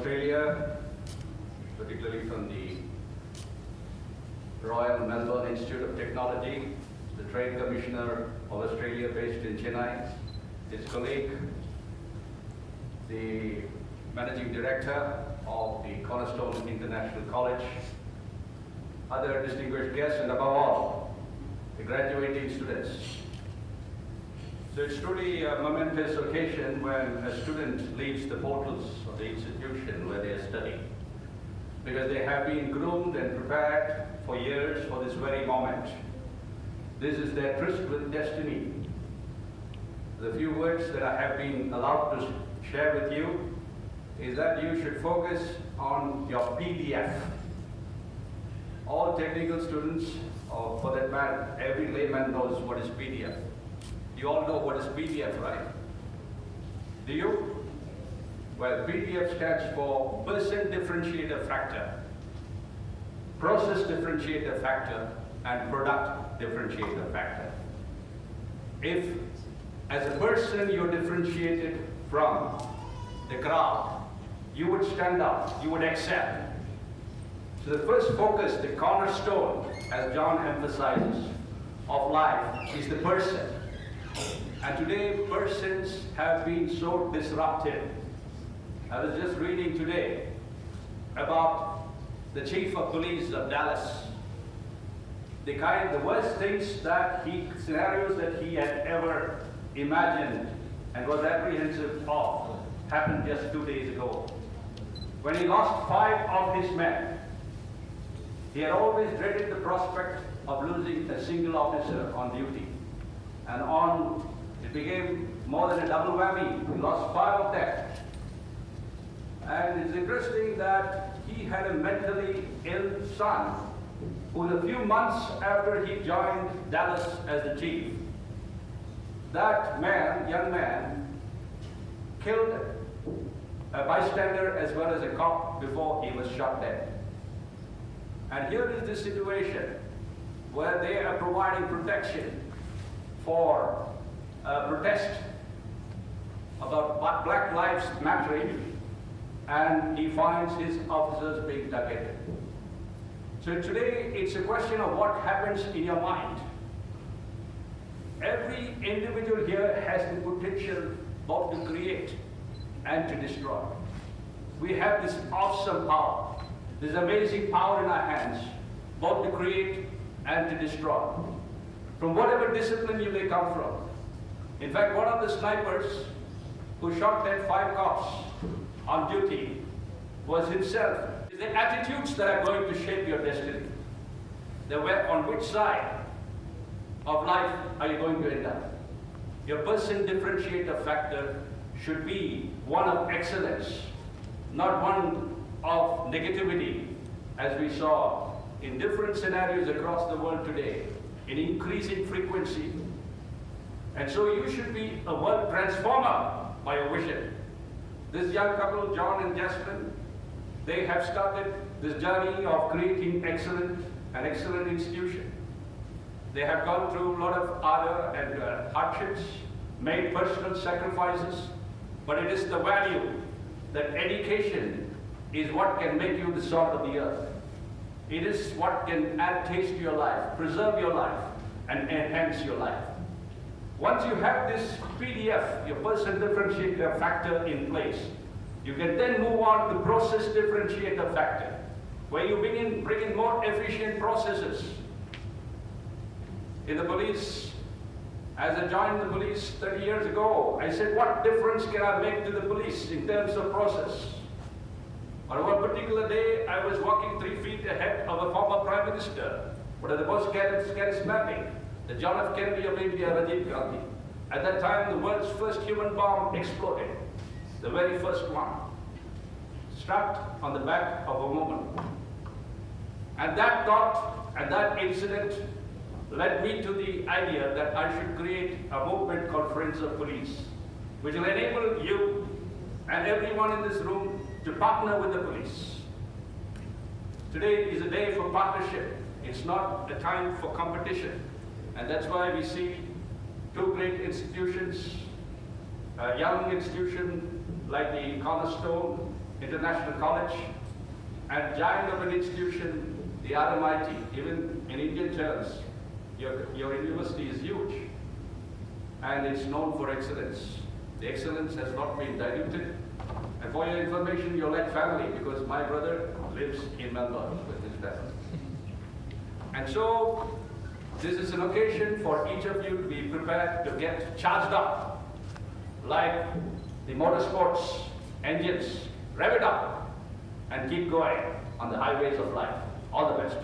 Australia, particularly from the Royal Melbourne Institute of Technology, the Trade Commissioner of Australia based in Chennai, his colleague, the Managing Director of the Cornerstone International College, other distinguished guests, and above all, the graduating students. So it's truly a momentous occasion when a student leaves the portals of the institution where they are studying, because they have been groomed and prepared for years for this very moment. This is their tryst with destiny. The few words that I have been allowed to share with you is that you should focus on your PDF. All technical students, or for that matter, every layman knows what is PDF. You all know what is PDF, right? Do you? Well, PDF stands for Person Differentiator Factor, Process Differentiator Factor, and Product Differentiator Factor. If, as a person, you're differentiated from the crowd, you would stand out, you would excel. So the first focus, the cornerstone, as John emphasizes, of life is the person. And today, persons have been so disrupted. I was just reading today about the Chief of Police of Dallas. The worst scenarios that he had ever imagined and was apprehensive of happened just 2 days ago. When he lost 5 of his men, he had always dreaded the prospect of losing a single officer on duty. And it became more than a double whammy. He lost 5 of them. And it's interesting that he had a mentally ill son who was a few months after he joined Dallas as the chief. That man, young man, killed a bystander as well as a cop before he was shot dead. And here is the situation where they are providing protection for a protest about Black Lives Mattering, and he finds his officers being targeted. So today it's a question of what happens in your mind. Every individual here has the potential both to create and to destroy. We have this awesome power, this amazing power in our hands, both to create and to destroy, from whatever discipline you may come from. In fact, one of the snipers who shot dead 5 cops on duty was himself. It's the attitudes that are going to shape your destiny. On which side of life are you going to end up? Your person differentiator factor should be one of excellence, not one of negativity, as we saw in different scenarios across the world today, in increasing frequency. And so you should be a world transformer by your vision. This young couple, John and Jasmine, they have started this journey of creating an excellent institution. They have gone through a lot of ardor and hardships, made personal sacrifices, but it is the value that education is what can make you the salt of the earth. It is what can add taste to your life, preserve your life, and enhance your life. Once you have this PDF, your person differentiator factor in place, you can then move on to process differentiator factor, where you bring in more efficient processes. In the police, as I joined the police 30 years ago, I said, what difference can I make to the police in terms of process? On one particular day, I was walking 3 feet ahead of a former Prime Minister, one of the most charismatic, the John F. Kennedy of India, Prateep. At that time, the world's first human bomb exploded, the very first one, strapped on the back of a woman. And that thought and that incident led me to the idea that I should create a movement called Friends of Police, which will enable you and everyone in this room to partner with the police. Today is a day for partnership. It's not a time for competition. And that's why we see 2 great institutions, a young institution like the Cornerstone International College, and giant of an institution, the RMIT. Even in Indian terms, your university is huge, and it's known for excellence. The excellence has not been diluted. And for your information, you're like family, because my brother lives in Melbourne with his family. And so, this is an occasion for each of you to be prepared to get charged up, like the motorsports engines. Rev it up and keep going on the highways of life. All the best.